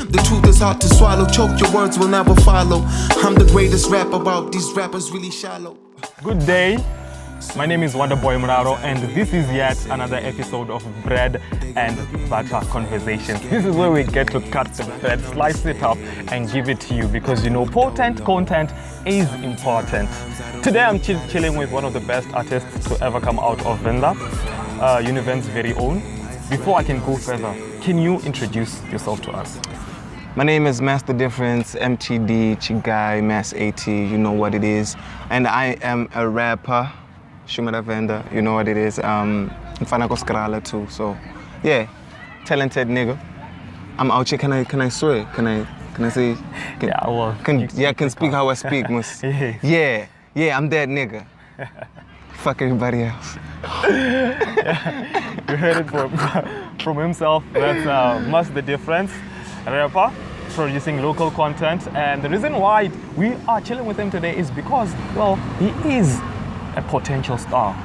The truth is hard to swallow. Choke, your words will never follow. I'm the greatest rapper about these rappers really shallow. Good day. My name is Wonderboy Muraro, and this is yet another episode of Bread and Butter Conversations. This is where we get to cut the bread, slice it up, and give it to you because you know potent content is important. Today I'm chilling with one of the best artists to ever come out of Venda, Univent's very own. Before I can go further, can you introduce yourself to us? My name is Master Difference, MTD, Chigai, Mass 80, you know what it is. And I am a rapper, Shumara Venda, you know what it is. Hammanskraal too, so yeah, talented nigga. I'm out here, can I swear? Can I say? Can speak how I speak. Yeah, I'm that nigga. Fuck everybody else. You heard it from himself. That's Master Difference, rapper, producing local content. And the reason why we are chilling with him today is because, well, he is a potential star,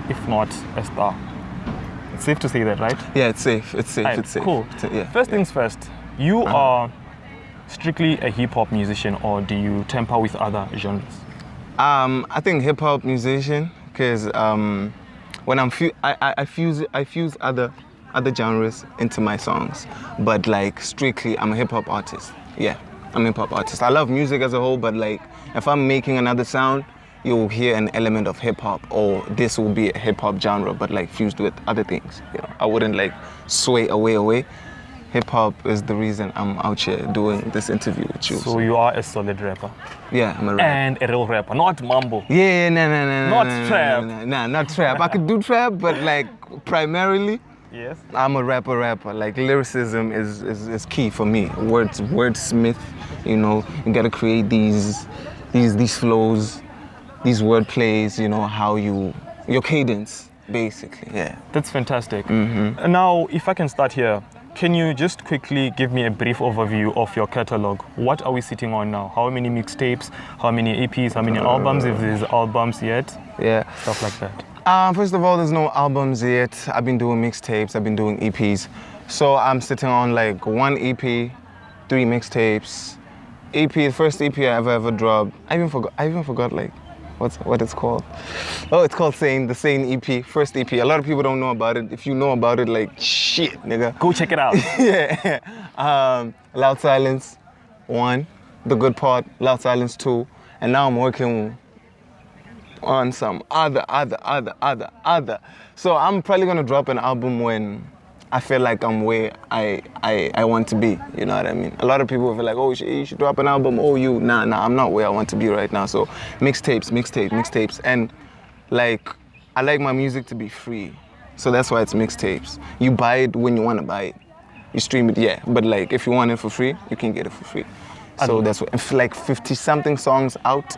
if not a star. It's safe to say that, right? Yeah, it's safe. It's safe. Right, it's safe. Cool. First things first, you are strictly a hip-hop musician, or do you temper with other genres? I think hip-hop musician, because when I fuse other genres into my songs, but like strictly I'm a hip-hop artist. Yeah, I'm a hip-hop artist. I love music as a whole, but like if I'm making another sound, you'll hear an element of hip-hop, or this will be a hip-hop genre, but like fused with other things. You know, I wouldn't like sway away. Hip-hop is the reason I'm out here doing this interview with you. So you are a solid rapper. Yeah, I'm a rapper. And a real rapper, not mumble. Yeah, no. Not trap. Nah, not trap. I could do trap, but like primarily, yes, I'm a rapper. Like lyricism is key for me. Wordsmith, you know, you gotta create these flows, these word plays, you know, your cadence, basically, yeah. That's fantastic. Mm-hmm. Now, if I can start here, can you just quickly give me a brief overview of your catalog? What are we sitting on now? How many mixtapes? How many EPs? How many albums, if there's albums yet? Yeah. Stuff like that. First of all, there's no albums yet. I've been doing mixtapes, I've been doing EPs. So I'm sitting on like one EP, 3 mixtapes. The first EP I ever dropped. I even forgot like what it's called. Oh, it's called the Sane EP, first EP. A lot of people don't know about it. If you know about it, like shit, nigga. Go check it out. Yeah. Loud Silence 1, The Good Part, Loud Silence 2, and now I'm working on some other. So I'm probably gonna drop an album when I feel like I'm where I want to be, you know what I mean? A lot of people feel like, oh, you should drop an album, nah, I'm not where I want to be right now. So mixtapes. And like, I like my music to be free. So that's why it's mixtapes. You buy it when you want to buy it. You stream it, yeah. But like, if you want it for free, you can get it for free. So that's what, like 50 something songs out.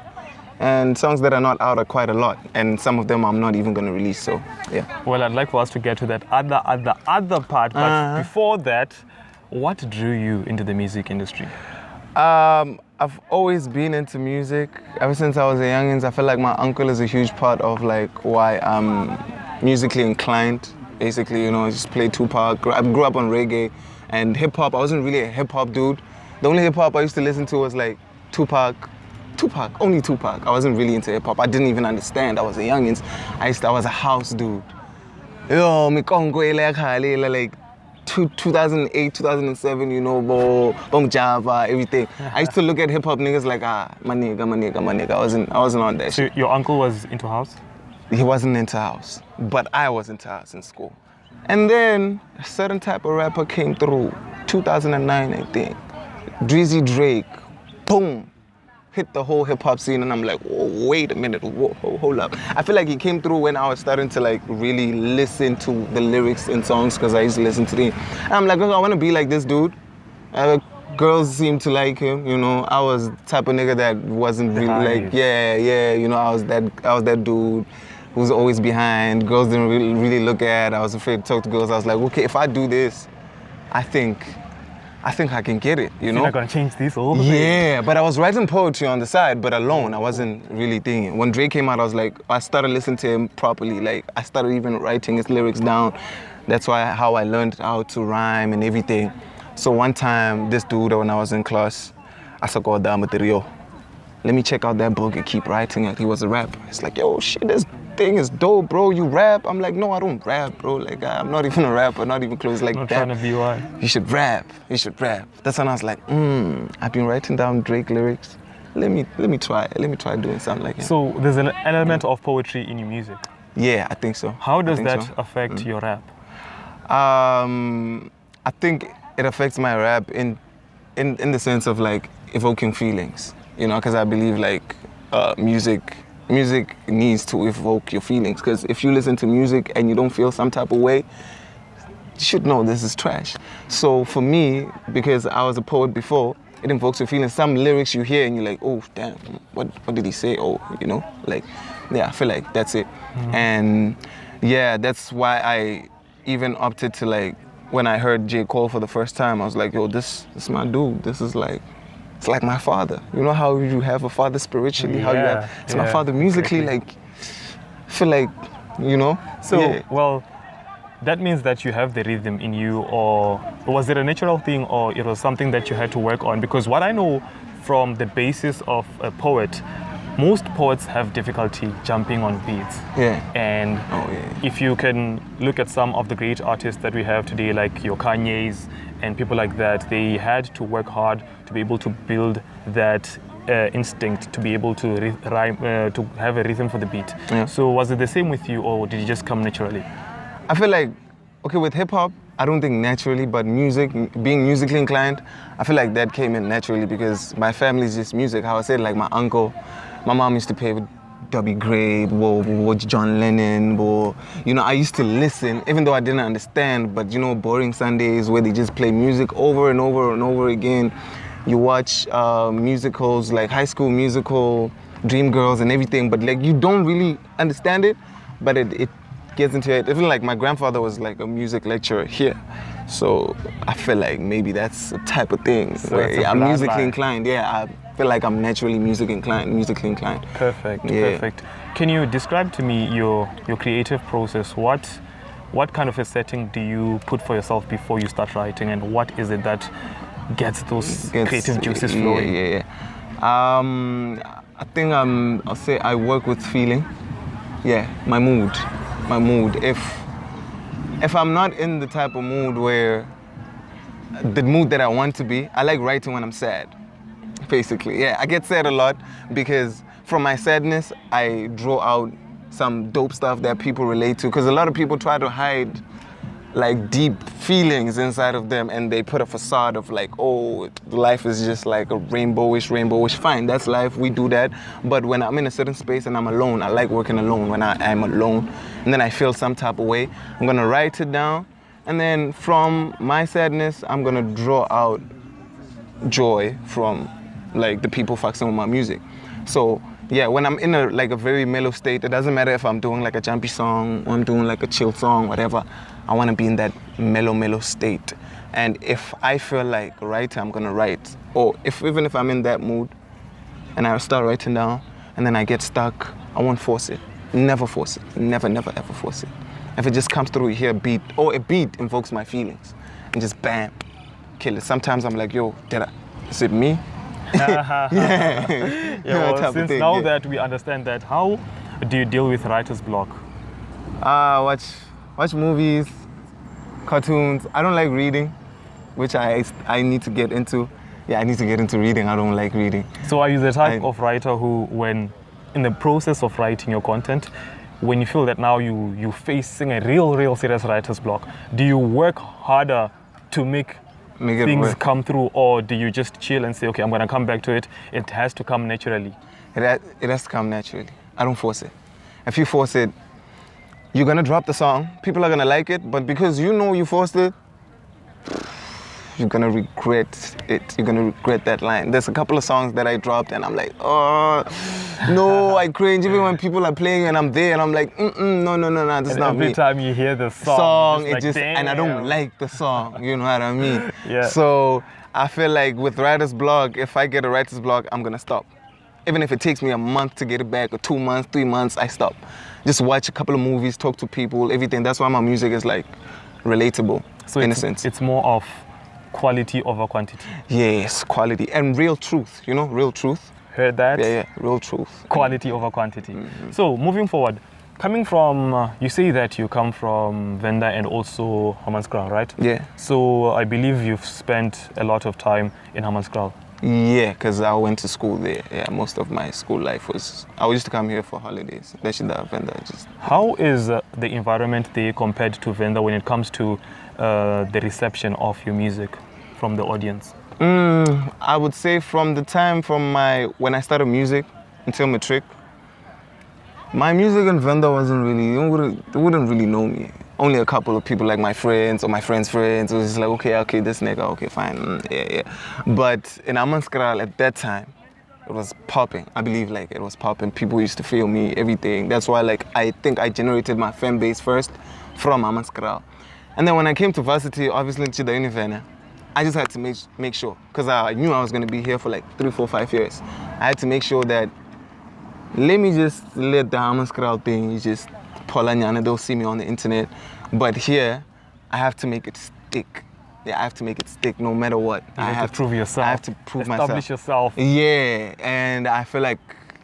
And songs that are not out are quite a lot, and some of them I'm not even going to release, so yeah. Well, I'd like for us to get to that other part, but before that, what drew you into the music industry? I've always been into music. Ever since I was a youngins, I feel like my uncle is a huge part of like why I'm musically inclined. Basically, you know, I just played Tupac. I grew up on reggae and hip-hop. I wasn't really a hip-hop dude. The only hip-hop I used to listen to was like only Tupac. I wasn't really into hip-hop. I didn't even understand. I was a youngins. I was a house dude. Yo, like 2008, 2007, you know, Bong Java, everything. I used to look at hip-hop niggas like, my nigga. I wasn't on that shit. So your uncle was into house? He wasn't into house, but I was into house in school. And then a certain type of rapper came through, 2009, I think. Drizzy Drake, boom. Hit the whole hip-hop scene, and I'm like, whoa, wait a minute, hold up. I feel like he came through when I was starting to like really listen to the lyrics in songs, because I used to listen to them. And I'm like, I want to be like this dude. Girls seem to like him, you know. I was the type of nigga that wasn't really like, yeah, you know, I was that dude who was always behind. Girls didn't really look at. I was afraid to talk to girls. I was like, okay, if I do this, I think I can get it, you know? You're not gonna change this all the Yeah, but I was writing poetry on the side, but alone. I wasn't really thinking. When Drake came out, I started listening to him properly. Like, I started even writing his lyrics down. That's how I learned how to rhyme and everything. So one time, this dude, when I was in class, I said, "God damn it, Rio. Let me check out that book and keep writing it." He was a rapper. It's like, yo, shit, this thing is dope, bro. You rap? I'm like, no, I don't rap, bro. Like, I'm not even a rapper, not even close like Not that. trying to be one. You should rap. You should rap. That's when I was like, I've been writing down Drake lyrics. Let me try. Let me try doing something like that. So there's an element of poetry in your music. Yeah, I think so. How does I think that so. affect your rap? I think it affects my rap in the sense of like evoking feelings, you know, because I believe like music needs to evoke your feelings, because if you listen to music and you don't feel some type of way, you should know this is trash. So for me, because I was a poet before, it invokes your feelings. Some lyrics you hear and you're like, oh damn, what did he say? Oh, you know, like, yeah, I feel like that's it. And yeah, that's why I even opted to, like, when I heard J. Cole for the first time, I was like, yo, this is my dude. This is like, it's like my father. You know how you have a father spiritually, how you have, it's my father musically, exactly. like, I feel like, you know? So, yeah. well, that means that you have the rhythm in you, or was it a natural thing, or it was something that you had to work on? Because what I know from the basis of a poet, most poets have difficulty jumping on beats. Yeah. And Oh, yeah. if you can look at some of the great artists that we have today, like your Kanye's and people like that, they had to work hard to be able to build that instinct, to be able to rhyme, to have a rhythm for the beat. Yeah. So was it the same with you, or did it just come naturally? I feel like, okay, with hip hop, I don't think naturally, but music, being musically inclined, I feel like that came in naturally because my family is just music. How I said, like my uncle, my mom used to play with W. Gray, or John Lennon, or, you know, I used to listen, even though I didn't understand, but, you know, boring Sundays where they just play music over and over and over again. You watch musicals, like High School Musical, Dreamgirls and everything, but like you don't really understand it, but it gets into it. Even like my grandfather was like a music lecturer here. So I feel like maybe that's a type of thing So where it's a I'm musically bloodline. inclined. Yeah, I feel like I'm naturally musically inclined. Perfect, Yeah. perfect. Can you describe to me your creative process? What kind of a setting do you put for yourself before you start writing, and what is it that gets those creative juices flowing? Yeah. I think I'll say I work with feeling. Yeah, my mood. If I'm not in the type of mood where the mood that I want to be, I like writing when I'm sad. Basically, yeah, I get sad a lot because from my sadness, I draw out some dope stuff that people relate to. Because a lot of people try to hide like deep feelings inside of them, and they put a facade of like, oh, life is just like a rainbowish. Fine, that's life, we do that. But when I'm in a certain space and I'm alone, I like working alone. When I am alone and then I feel some type of way, I'm gonna write it down, and then from my sadness, I'm gonna draw out joy from like the people fucking with my music. So yeah, when I'm in a very mellow state, it doesn't matter if I'm doing like a jumpy song or I'm doing like a chill song, whatever. I want to be in that mellow state. And if I feel like writing, I'm gonna write. Or even if I'm in that mood and I start writing down and then I get stuck, I won't force it. Never force it. Never ever force it. If it just comes through, you hear a beat, or a beat invokes my feelings, and just bam, kill it. Sometimes I'm like, yo, is it me? Yeah, well, type of since thing, now yeah. that we understand that, how do you deal with writer's block? Watch movies, cartoons. I don't like reading, which I need to get into. Yeah, I need to get into reading. I don't like reading. So are you the type of writer who, when in the process of writing your content, when you feel that now you're facing a real serious writer's block, do you work harder to make it things work. come through, or do you just chill and say, okay, I'm gonna come back to it, it has to come naturally? It has to come naturally. I don't force it. If you force it, you're gonna drop the song. People are gonna like it, but because you know you forced it, you're gonna regret it. You're gonna regret that line. There's a couple of songs that I dropped and I'm like, oh, no, I cringe. Even when people are playing and I'm there and I'm like, no, this is And not every me. time you hear the song, And I don't like the song, you know what I mean? Yeah. So I feel like with writer's block, if I get a writer's block, I'm gonna stop. Even if it takes me a month to get it back, or 2 months, 3 months, I stop. Just watch a couple of movies, talk to people, everything. That's why my music is like relatable, So in a it's, sense. it's more of Quality over quantity. Yes, quality and real truth, you know, real truth. Heard that? Yeah, real truth. Quality over quantity. So moving forward, coming from, you say that you come from Venda and also Hammanskraal, right? Yeah. So I believe you've spent a lot of time in Hammanskraal. Yeah, because I went to school there. Yeah, most of my school life was, I used to come here for holidays. That's the Venda. How is the environment there compared to Venda when it comes to the reception of your music from the audience? I would say from the time when I started music until matric, my music in Venda wasn't really, they wouldn't really know me. Only a couple of people like my friends or my friends' friends. It was just like, okay, this nigga, okay, fine, yeah. But in Hammanskraal at that time, it was popping. I believe like it was popping. People used to feel me, everything. That's why like I think I generated my fan base first from Hammanskraal. And then when I came to varsity, obviously to the Univena, I just had to make sure, because I knew I was going to be here for like 3, 4, 5 years. I had to make sure that, let me just let the Hammanskraal thing just Polanyana, they'll see me on the internet. But here, I have to make it stick. Yeah, I have to make it stick no matter what. You have to prove yourself. I have to prove myself. Establish yourself. Yeah, and I feel like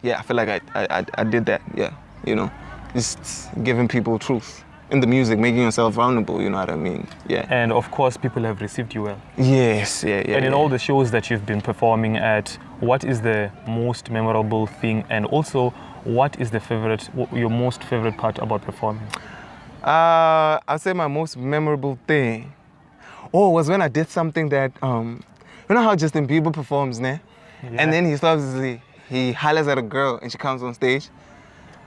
I did that, yeah. You know, just giving people truth. In the music, making yourself vulnerable, you know what I mean? Yeah. And of course, people have received you well. Yes, yeah. And in all the shows that you've been performing at, what is the most memorable thing? And also, what is your most favorite part about performing? I'd say my most memorable thing, was when I did something that, you know how Justin Bieber performs, ne? Yeah. And then he hollers at a girl and she comes on stage.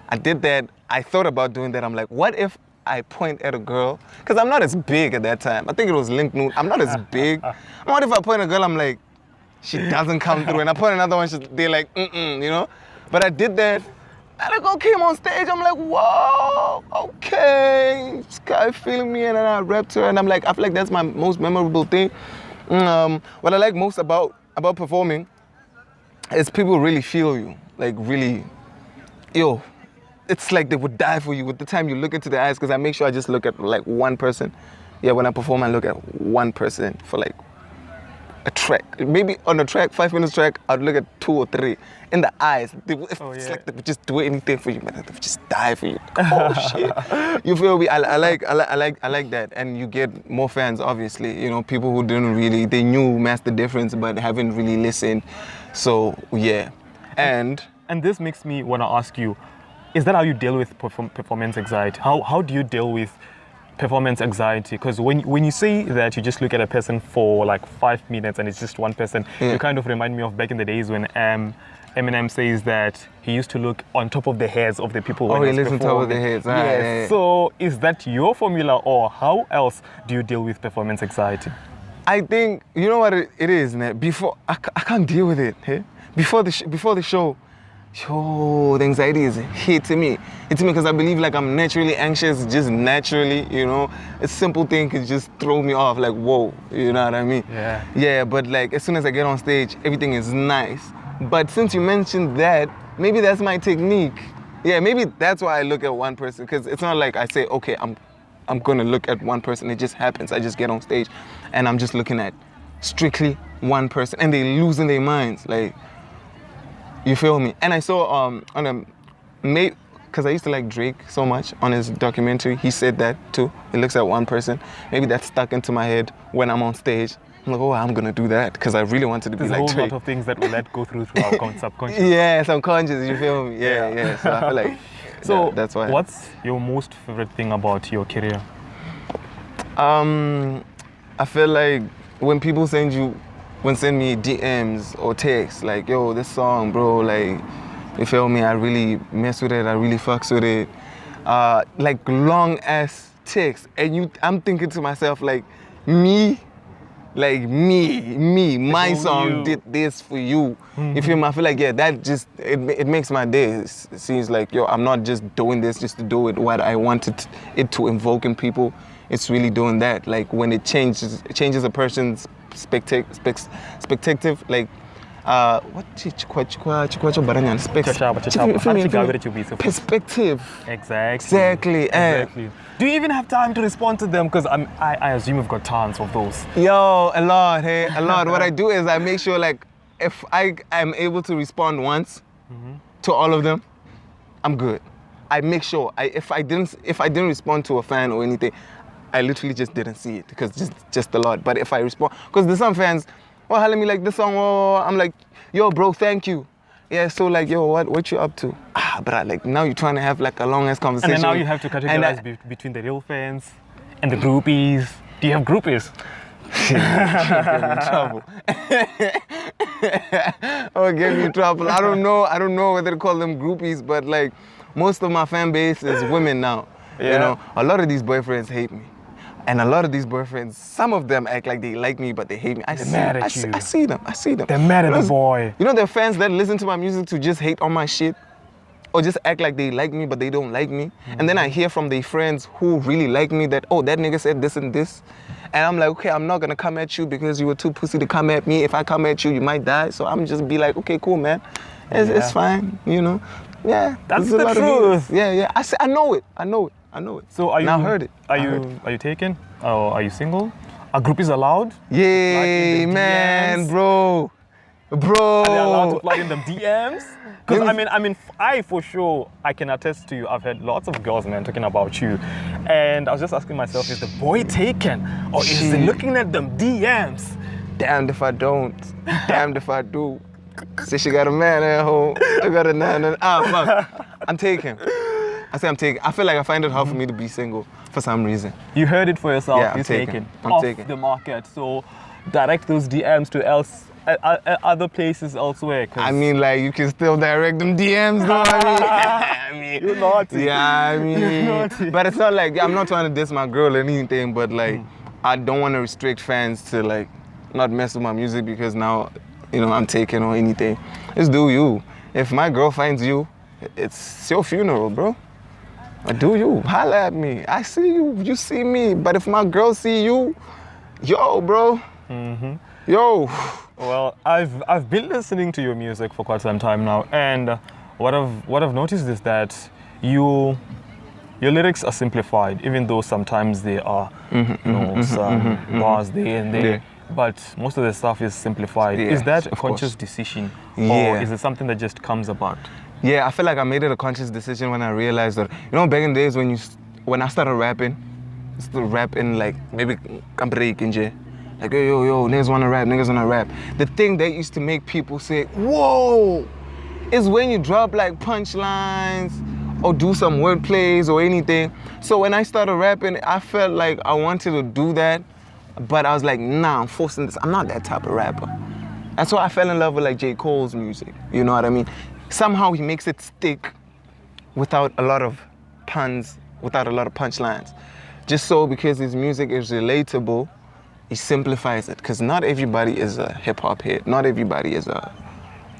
I did that. I thought about doing that. I'm like, what if I point at a girl? Because I'm not as big at that time. I think it was Link Noon. I'm not as big. What if I point at a girl, I'm like, she doesn't come through. And I point another one, they're like, you know? But I did that. And a girl came on stage. I'm like, whoa, okay. This guy feeling me. And then I rapped her. And I'm like, I feel like that's my most memorable thing. What I like most about performing is people really feel you. Like really, it's like they would die for you with the time you look into their eyes, because I make sure I just look at like one person. Yeah, when I perform, I look at one person for like a track. Maybe on a track, 5 minutes track, I'd look at 2 or 3 in the eyes. It's like they would just do anything for you, man. They would just die for you. Oh shit! You feel me? I like that, and you get more fans. Obviously, you know, people who they knew Master Difference, but haven't really listened. So yeah, and this makes me want to ask you. Is that how you deal with performance anxiety? How do you deal with performance anxiety? Because when you say that you just look at a person for like 5 minutes and it's just one person, you kind of remind me of back in the days when Eminem says that he used to look on top of the heads of the people. He lives on top of the heads. Yes. Yeah. So is that your formula, or how else do you deal with performance anxiety? I think, you know what it is, man? Before, I can't deal with it. Hey? Before the show, the anxiety is hitting me. It's me because I believe like I'm naturally anxious, just naturally, you know. A simple thing could just throw me off, like, whoa, you know what I mean? Yeah. Yeah, but like as soon as I get on stage, everything is nice. But since you mentioned that, maybe that's my technique. Yeah, maybe that's why I look at one person, because it's not like I say, okay, I'm gonna look at one person. It just happens. I just get on stage and I'm just looking at strictly one person, and they losing their minds, like. You feel me? And I saw because I used to like Drake so much, on his documentary, he said that too. He looks at one person. Maybe that's stuck into my head when I'm on stage. I'm like, I'm gonna do that because I really wanted to be like Drake. There's a whole lot of things that will let go through our subconscious. Yeah, subconscious, you feel me? Yeah. So I feel like that's why. What's your most favorite thing about your career? I feel like when people send me DMs or texts like, yo, this song, bro, like, you feel me? I really mess with it. I really fucks with it. Like long ass texts, and I'm thinking to myself like, my song did this for you. You feel me? I feel like that just it makes my day. It seems like I'm not just doing this just to do it. What I wanted it to invoke in people, it's really doing that. Like when it changes a person's perspective, like What chikwacho baranyana perspective. Exactly. Exactly. Do you even have time to respond to them? Because I assume you've got tons of those. Yo, a lot. What I do is I make sure like if I am able to respond once to all of them, I'm good. I make sure if I didn't respond to a fan or anything, I literally just didn't see it because just a lot. But if I respond, because there's some fans, oh, let me like this song. Oh, I'm like, yo, bro, thank you. Yeah, so like, yo, what you up to? But like now you're trying to have like a long ass conversation. And then now you have to categorize between the real fans and the groupies. Do you have groupies? Get me in trouble. Oh, get me in trouble. I don't know whether to call them groupies, but like most of my fan base is women now. Yeah. You know, a lot of these boyfriends hate me. And a lot of these boyfriends, some of them act like they like me, but they hate me. I see them. They're mad at the boy. You know, there are fans that listen to my music to just hate on my shit or just act like they like me, but they don't like me. And then I hear from their friends who really like me that, oh, that nigga said this and this. And I'm like, okay, I'm not gonna come at you because you were too pussy to come at me. If I come at you, you might die. So I'm just be like, okay, cool, man. It's fine, you know. Yeah. That's the truth. Yeah. I know it. So are you? Now heard it. Are you taken? Or are you single? Are groupies allowed? Yeah, man, bro. Are they allowed to plug in them DMs? Because I for sure I can attest to you. I've heard lots of girls, man, talking about you, and I was just asking myself, is the boy taken, or is he looking at them DMs? Damned if I don't. Damned if I do. Say she got a man at home. I got a nine. Fuck. I'm taken. I say I'm taken. I feel like I find it hard for me to be single for some reason. You heard it for yourself. Yeah, You're taken. I'm taken. The market. So direct those DMs to other places elsewhere. I mean, like, you can still direct them DMs, though. I mean, you're naughty. Yeah, I You're mean, naughty. but it's not like, I'm not trying to diss my girl or anything, but like, I don't want to restrict fans to like, not mess with my music because now, you know, I'm taken or anything. Just do you. If my girl finds you, it's your funeral, bro. Do you? Holla at me. I see you. You see me. But if my girl see you, yo, bro. Yo. Well, I've been listening to your music for quite some time now, and what I've noticed is that your lyrics are simplified, even though sometimes they are some bars there and there. Yeah. But most of the stuff is simplified. Yes, is that a of conscious course. decision, Yeah. or is it something that just comes about? Yeah, I feel like I made it a conscious decision when I realized that, you know, back in the days when I started rapping, like maybe I'm breaking, like yo, niggas wanna rap. The thing that used to make people say, whoa, is when you drop like punchlines or do some word plays or anything. So when I started rapping, I felt like I wanted to do that, but I was like, nah, I'm forcing this. I'm not that type of rapper. That's why I fell in love with like J. Cole's music. You know what I mean? Somehow he makes it stick without a lot of puns, without a lot of punchlines. Just so because his music is relatable, he simplifies it. Because not everybody is a hip hop hit. Not everybody is a...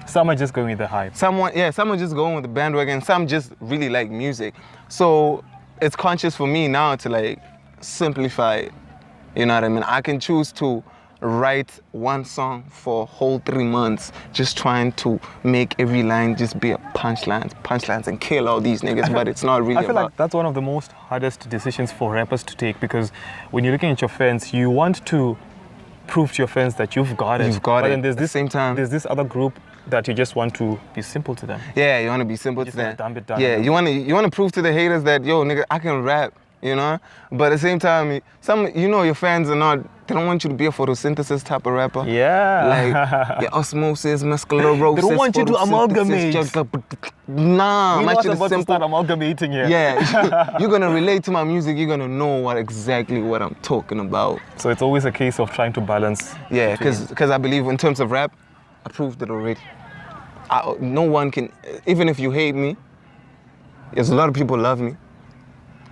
Some are just going with the hype. Some are just going with the bandwagon. Some just really like music. So it's conscious for me now to like simplify it. You know what I mean? I can choose to write one song for a whole 3 months, just trying to make every line just be a punchlines and kill all these niggas, but it's not really I feel like that's one of the most hardest decisions for rappers to take, because when you're looking at your fans, you want to prove to your fans that you've got it. But then there's at the same time, there's this other group that you just want to be simple to them. Yeah, you want to be simple to them. Dumb it down. Yeah, you want to prove to the haters that, yo, nigga, I can rap. You know, but at the same time, your fans are not. They don't want you to be a photosynthesis type of rapper. Yeah. Like your osmosis, musculosis. They don't want you to amalgamate. Nah, I'm actually about to start amalgamating here. Yeah, you're gonna relate to my music. You're gonna know exactly what I'm talking about. So it's always a case of trying to balance. Yeah, because I believe in terms of rap, I proved it already. No one can, even if you hate me. There's a lot of people love me.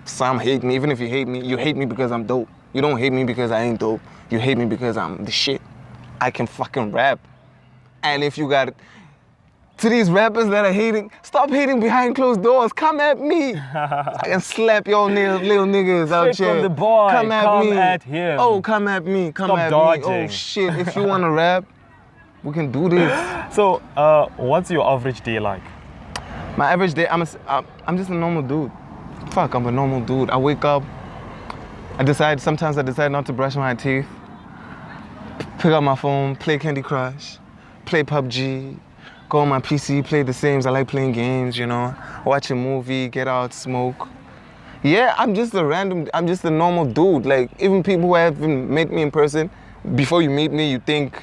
Some hate me. Even if you hate me because I'm dope. You don't hate me because I ain't dope. You hate me because I'm the shit. I can fucking rap. And if you got, to these rappers that are hating, stop hating behind closed doors. Come at me. I can slap your little niggas out Straight here. from the boy. Come at him. Oh, come at me. Come Stop at dodging. me. Oh shit. If you wanna rap, We can do this. So, what's your average day like? My average day, I'm just a normal dude. Fuck, I'm a normal dude. I wake up, sometimes I decide not to brush my teeth, pick up my phone, play Candy Crush, play PUBG, go on my PC, play The Sims. I like playing games, you know, watch a movie, get out, smoke. Yeah, I'm just a normal dude. Like, even people who haven't met me in person, before you meet me, you think,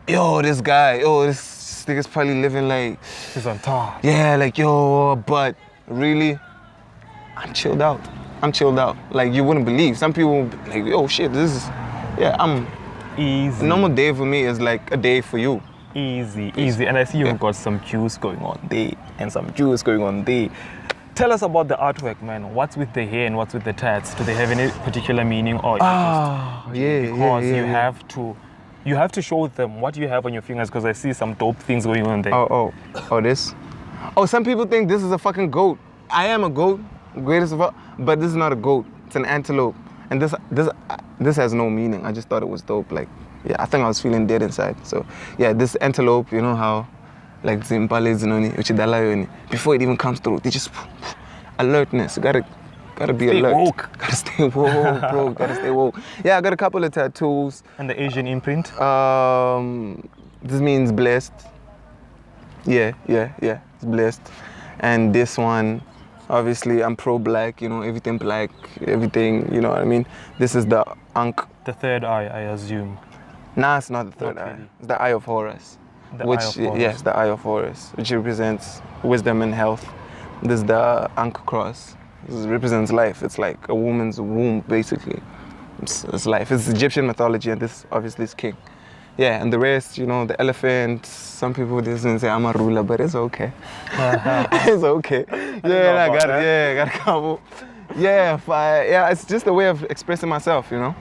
yo, this nigga's probably living like... He's on top. Yeah, like, yo, but really, I'm chilled out. Like, you wouldn't believe. Some people would be like, yo, shit, I'm... Easy. A normal day for me is like a day for you. Easy. And I see you've got some juice going on there and some juice going on there. Tell us about the artwork, man. What's with the hair and what's with the tats? Do they have any particular meaning or you have to show them what you have on your fingers because I see some dope things going on there. Oh, this? Oh, some people think this is a fucking goat. I am a goat, greatest of all, but this is not a goat. It's an antelope. And this has no meaning. I just thought it was dope. Like, yeah, I think I was feeling dead inside. So, yeah, this antelope, you know how, like, before it even comes through, they just alertness. Gotta be Stay alert. woke. Gotta stay woke, bro. Gotta stay woke. Yeah, I got a couple of tattoos. And the Asian imprint? This means blessed. Yeah, it's blessed. And this one, obviously, I'm pro-black, you know, everything black, everything, you know what I mean? This is the Ankh. The third eye, I assume. Nah, it's not the third eye. Really. It's the Eye of Horus. Eye of Horus. Yes, the Eye of Horus, which represents wisdom and health. This is the Ankh cross. This represents life. It's like a woman's womb, basically. It's life. It's Egyptian mythology, and this obviously is king. Yeah, and the rest, you know, the elephant. Some people didn't say I'm a ruler, but it's okay. It's okay. Yeah, I got a couple. Yeah, it's just a way of expressing myself, you know.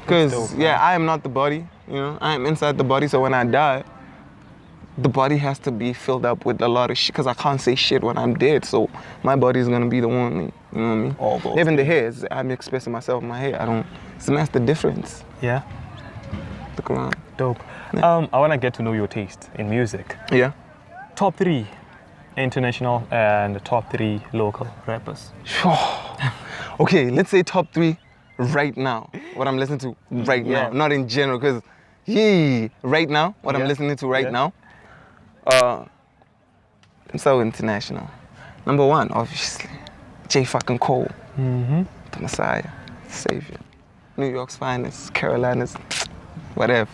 Because I am not the body, you know. I am inside the body, so when I die, the body has to be filled up with a lot of shit because I can't say shit when I'm dead. So my body's gonna be the one, you know what I mean? Even the hair, I'm expressing myself in my hair. So that's the difference. Yeah. Look around. Dope. Yeah. I wanna get to know your taste in music. Yeah. Top 3 international and top 3 local rappers. Okay, let's say top 3 right now. What I'm listening to right now, not in general, because right now, what I'm listening to right now. I'm so international. Number 1, obviously, J fucking Cole, the Messiah, the Savior, New York's finest, Carolina's, whatever.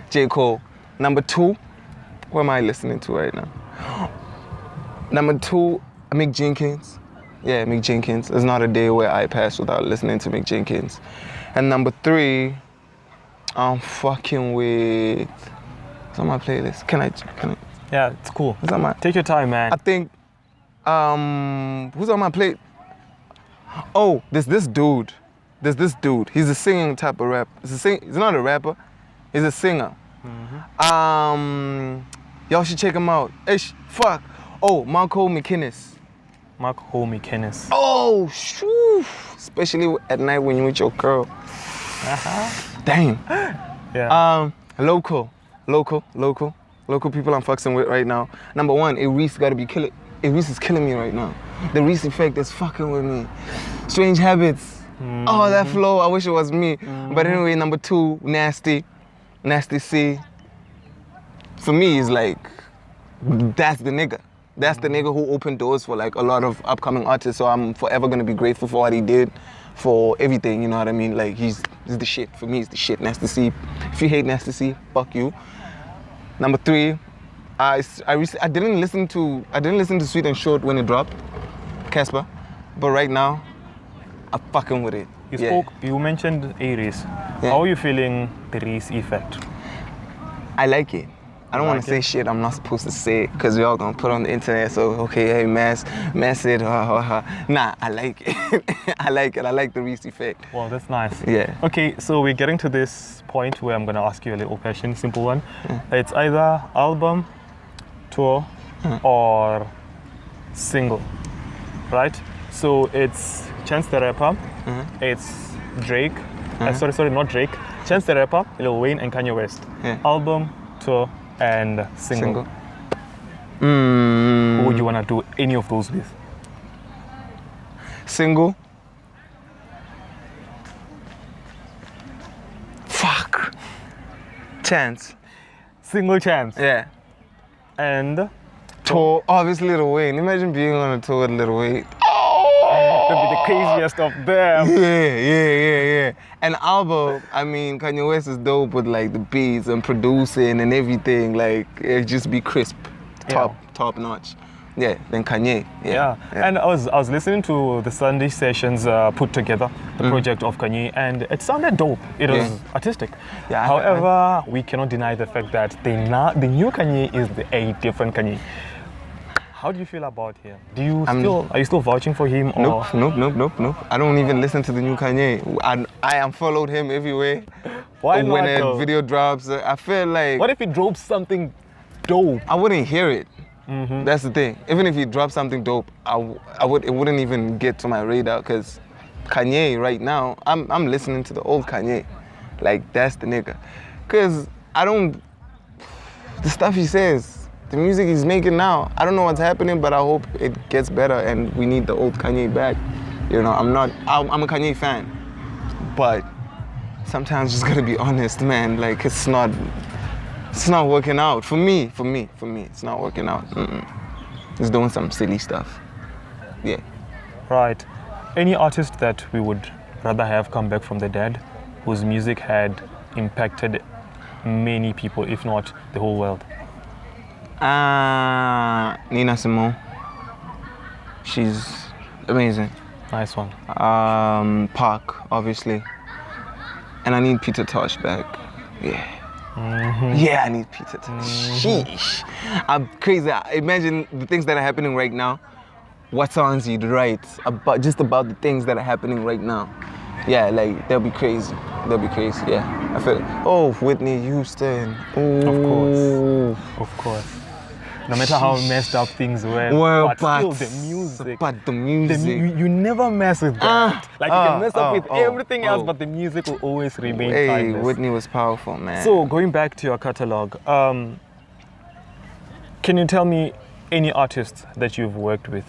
J. Cole. Number 2, what am I listening to right now? Number 2, Mick Jenkins. Yeah, Mick Jenkins. There's not a day where I pass without listening to Mick Jenkins. And number 3, I'm fucking with. What's on my playlist? Can I? Yeah, it's cool. What's on my? Take your time, man. I think. Who's on my plate? Oh, there's this dude. He's a singing type of rap. He's not a rapper. He's a singer. Y'all should check him out. Fuck. Oh, Marco McInnes. Oh, shoo. Especially at night when you're with your girl. Damn. Yeah. Local people I'm fucking with right now. Number 1, Reese gotta be killing. Reese is killing me right now. The Reese effect is fucking with me. Strange Habits. Oh, that flow, I wish it was me. But anyway, number 2, Nasty C. For me, is like, that's the nigga. That's the nigga who opened doors for like a lot of upcoming artists. So I'm forever gonna be grateful for what he did, for everything, you know what I mean? Like he's the shit. For me, he's the shit. Nasty C. If you hate Nasty C, fuck you. Number 3, I didn't listen to Sweet and Short when it dropped, Cassper, but right now, I'm fucking with it. You mentioned Aries. Yeah. How are you feeling the Reese effect? I like it. I don't want to say shit I'm not supposed to say because we're all gonna put on the internet. So okay, hey, mass it. Nah, I like it. I like it. I like the Reese effect. Well, that's nice. Yeah. Okay, so we're getting to this point where I'm gonna ask you a little question, simple one. It's either album, tour, or single, right? So it's Chance the Rapper. It's Drake. Sorry, not Drake. Chance the Rapper, Lil Wayne, and Kanye West. Yeah. Album, tour, and single. Mm. Who would you want to do any of those with? Single. Fuck. Chance. Single Chance. Yeah. And Tour. Obviously Lil Wayne. Imagine being on a tour with Lil Wayne. that'd be the craziest of them. Yeah. And album, I mean, Kanye West is dope with like the beats and producing and everything. Like it just be crisp, top notch. Yeah. Then Kanye. Yeah. And I was listening to the Sunday sessions put together, the project of Kanye, and it sounded dope. It was artistic. Yeah. However, we cannot deny the fact that the new Kanye is a different Kanye. How do you feel about him? Are you still vouching for him? Or? Nope. I don't even listen to the new Kanye. I am followed him everywhere. Why not? When a though? video drops, I feel like What if he drops something dope? I wouldn't hear it. That's the thing. Even if he dropped something dope, it wouldn't even get to my radar because Kanye right now, I'm listening to the old Kanye. Like that's the nigga. Cause the stuff he says, the music he's making now, I don't know what's happening, but I hope it gets better and we need the old Kanye back. You know, I'm a Kanye fan, but sometimes just gotta be honest, man. Like it's not working out for me. It's not working out. He's doing some silly stuff. Yeah. Right. Any artist that we would rather have come back from the dead, whose music had impacted many people, if not the whole world? Nina Simone. She's amazing. Nice one. Park, obviously. And I need Peter Tosh back. Yeah. Yeah, I need Peter Tosh. Sheesh. I'm crazy. Imagine the things that are happening right now. What songs you'd write about the things that are happening right now. Yeah, like they'll be crazy. Yeah. I feel Whitney Houston. Ooh. Of course. No matter how messed up things were, but still the music. But the music. You never mess with that. You can mess up with everything else, but the music will always remain timeless. Whitney was powerful, man. So going back to your catalog, can you tell me any artists that you've worked with?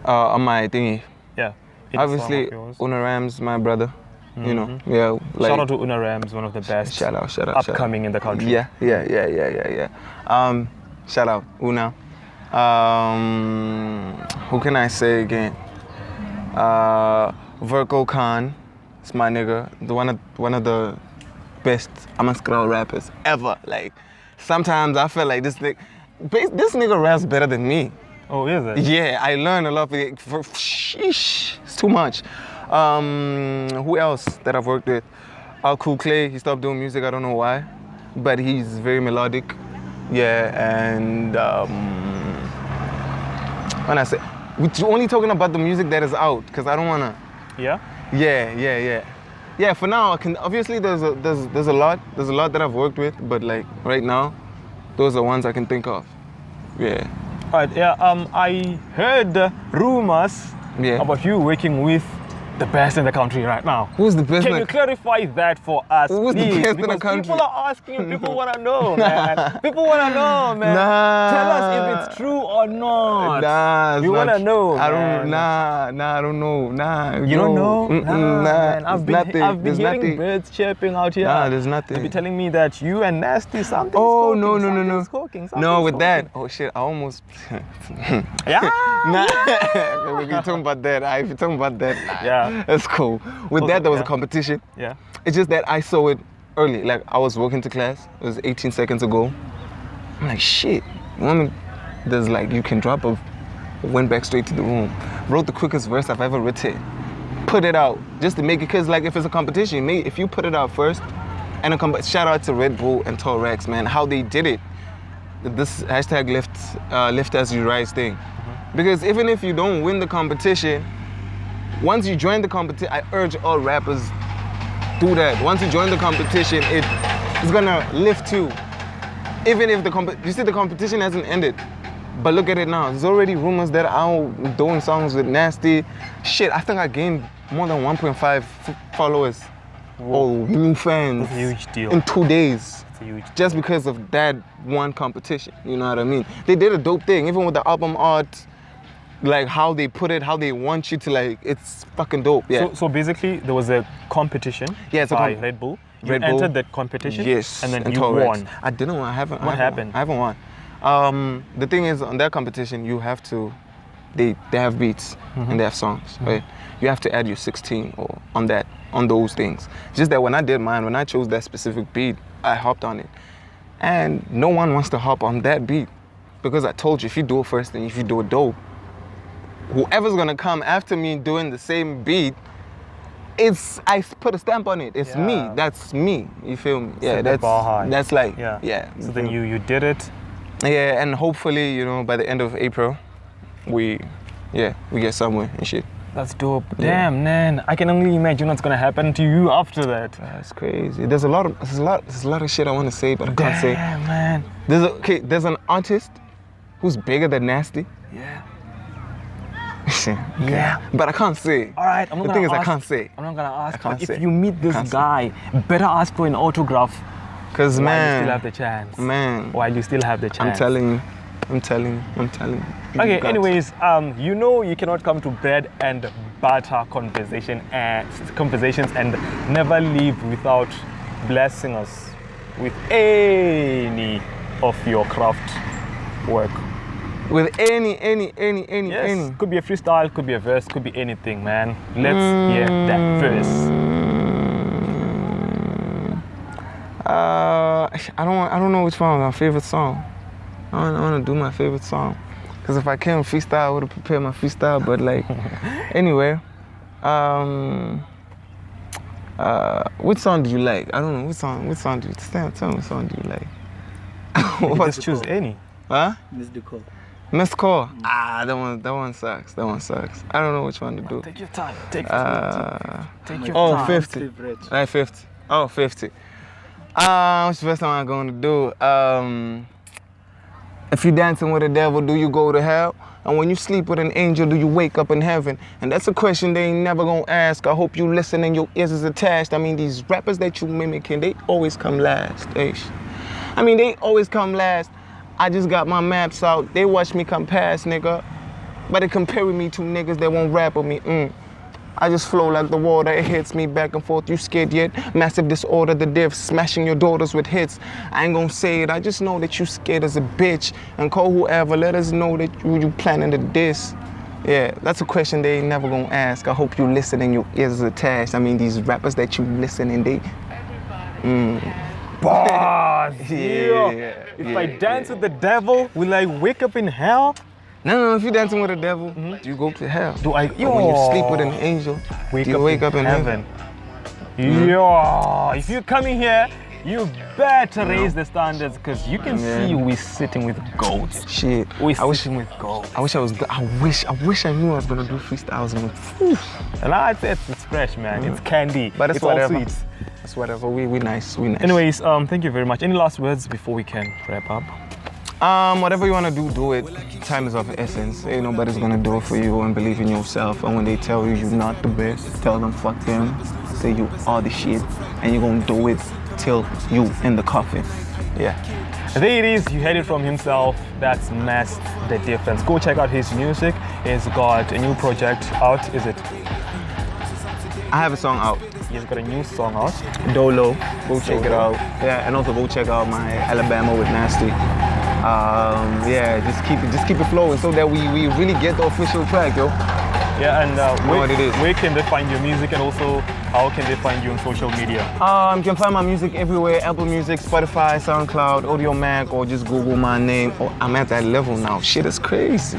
On my thingy. Yeah. Obviously, Una Rams, my brother. You know, yeah. Like, shout out to Una Rams, one of the best. Shout out. Upcoming in the country. Yeah. Shout out Una. Who can I say again? Virgo Khan. It's my nigga. One of the best Hammanskraal rappers ever. Like sometimes I feel like this nigga raps better than me. Oh, is it? Yeah, I learned a lot. Sheesh, it's too much. Who else that I've worked with? Cool Clay. He stopped doing music. I don't know why, but he's very melodic. Yeah, and when I say we're only talking about the music that is out, because I don't wanna. Yeah. Yeah. For now, I can obviously there's a lot that I've worked with, but like right now, those are ones I can think of. Yeah. Right, yeah. I heard rumors about you working with the best in the country right now. Who's the best? Can you clarify that for us, Who's please? the best because in the country? People are asking. People want to know, man. People want to know, man. Nah. Tell us if it's true or not. Nah, we want to know. I don't. I don't know. Nah. You don't know? Nah. Man. I've been hearing nothing. birds chirping out here. Nah, there's nothing. They be telling me that you and Nasty something's Oh cooking, no. something's cooking, No, with something's that. cooking. Oh shit! I almost. Yeah. Nah. We're talking about that. If you're talking about that, Yeah. that's cool. With that, there was a competition. Yeah. It's just that I saw it early. Like I was walking to class. It was 18 seconds ago. I'm like, shit. There's like you can drop a. Went back straight to the room. Wrote the quickest verse I've ever written. Put it out just to make it. Cause like if it's a competition, if you put it out first, and shout out to Red Bull and Tall Rex, man, how they did it. This hashtag lift as you rise thing. Because even if you don't win the competition, once you join the competition, I urge all rappers do that. Once you join the competition, it's gonna lift you. Even if you see the competition hasn't ended, but look at it now. There's already rumors that I'm doing songs with Nasty. Shit, I think I gained more than 1.5 followers. Whoa. Oh, new fans. That's a huge deal. In 2 days. It's huge just because of that one competition. You know what I mean? They did a dope thing, even with the album art, like how they put it, how they want you to like. It's fucking dope. Yeah. So basically, there was a competition. Yeah, it's a by Red Bull. You Red Bull. entered that competition. Yes. And then and you Torex. won. I didn't win. I haven't. What happened? I haven't won. The thing is, on that competition, you have to. They have beats and they have songs, right? You have to add your 16 or on those things. Just that when I did mine, when I chose that specific beat, I hopped on it. And no one wants to hop on that beat because I told you, if you do it first and if you do it dope, whoever's gonna come after me doing the same beat, I put a stamp on it. It's me. That's me. You feel me? Yeah, that's like, yeah. So then you did it. Yeah, and hopefully, you know, by the end of April, we get somewhere and shit. That's dope. Damn, man. I can only imagine what's gonna happen to you after that. That's crazy. There's a lot of shit I want to say, but I can't say. Damn, man. There's an artist who's bigger than Nasty. Yeah. Okay. Yeah. But I can't say. All right. The thing is, I can't say. I'm not gonna ask. can't But say. if you meet this guy, better ask for an autograph. Cause While you man, still have the chance. man, While you still have the chance. I'm telling you. Okay, You got anyways, you know you cannot come to bread and butter conversations and never leave without blessing us with any of your craft work. with any. Yes, could be a freestyle, could be a verse, could be anything, man. Let's hear that verse. I don't know which one was my favorite song. I want to do my favorite song. Because if I can freestyle, I would have prepared my freestyle. But like, anyway, which song do you like? I don't know, which song do you, tell me which song do you like? Just choose any. Huh? Missed Call. That one sucks. I don't know which one to do. Take your time. Take your time. 50. Like 50. Oh, 50. What's the first time I'm going to do? If you're dancing with the devil, do you go to hell? And when you sleep with an angel, do you wake up in heaven? And that's a question they ain't never gonna ask. I hope you listen and your ears is attached. I mean, these rappers that you mimicking, they always come last. They always come last. I just got my maps out. They watch me come past, nigga. But they comparing me to niggas that won't rap with me. I just flow like the water, it hits me back and forth. You scared yet? Massive disorder, the diff, smashing your daughters with hits. I ain't gonna say it, I just know that you scared as a bitch. And call whoever, let us know that you planning to diss. Yeah, that's a question they ain't never gonna ask. I hope you listen and your ears is attached. I mean, these rappers that you listen and they... Bars! If I dance with the devil, will I wake up in hell? No, if you're dancing with the devil, you go to hell. Do I? But when you sleep with an angel, do you wake up in heaven? Yo, if you're coming here, you better raise the standards because you can see we're sitting with gold. Shit. We're sitting with gold. I wish I knew I was gonna do freestyles. And I'd say it's fresh, man. It's candy. But it's all whatever. sweet. It's whatever. We nice. Anyways, thank you very much. Any last words before we can wrap up? Whatever you wanna do it. Time is of essence. Ain't nobody's gonna do it for you, and believe in yourself. And when they tell you you're not the best, tell them fuck them. Say you are the shit, and you're gonna do it till you in the coffin. Yeah. There it is, you heard it from himself. That's Mask the Difference. Go check out his music. He's got a new project out, is it? I have a song out. He's got a new song out. Dolo. Go check it out. Yeah, and also go check out my Alabama with Nasty. Just keep it flowing so that we really get the official track, yo. Yeah, and where can they find your music, and also how can they find you on social media? You can find my music everywhere: Apple Music, Spotify, SoundCloud, Audio Mac, or just Google my name. Oh, I'm at that level now. Shit is crazy.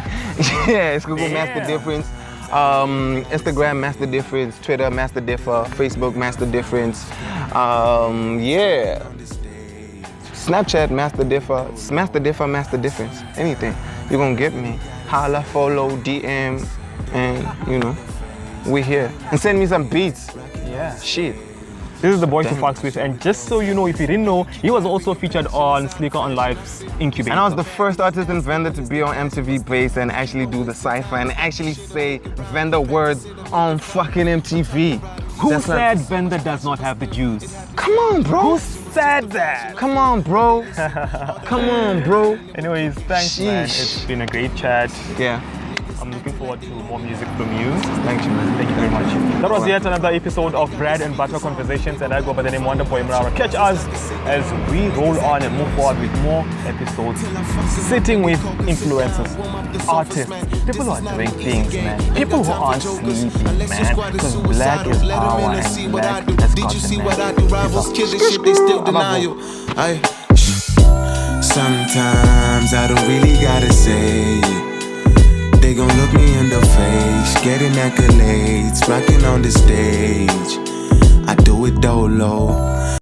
Yeah, it's Google Master Difference. Instagram Master Difference, Twitter Master Differ, Facebook Master Difference. Snapchat Master Differ, Master Difference. Anything. You're gonna get me. Holla, follow, DM, and we here. And send me some beats. Yeah. Shit. This is the boy who fucks with, and just so you know, if you didn't know, he was also featured on Sleeker on Life's Incubator. And I was the first artist in Venda to be on MTV Base and actually do the cypher and actually say Venda words on fucking MTV. Who said Venda does not have the juice? Come on, bro. Who's Sad. Come on, bro. Come on, bro. Anyways, thanks, man. Sheesh. It's been a great chat. Yeah. I'm looking forward to more music from you. Thank you, man. Thank you very much. That was yet another episode of Bread and Butter Conversations, and I go by the name Wonderboy Muraro. Catch us as we roll on and move forward with more episodes, sitting with influencers, artists, people who are doing things, man. People who aren't sleeping, man. Because black is power and black has Did got you the see man. what I do? Rivals kill this shit, they still deny you. Sometimes I don't really gotta say it. They gon' look me in the face, getting accolades, rocking on the stage. I do it dolo.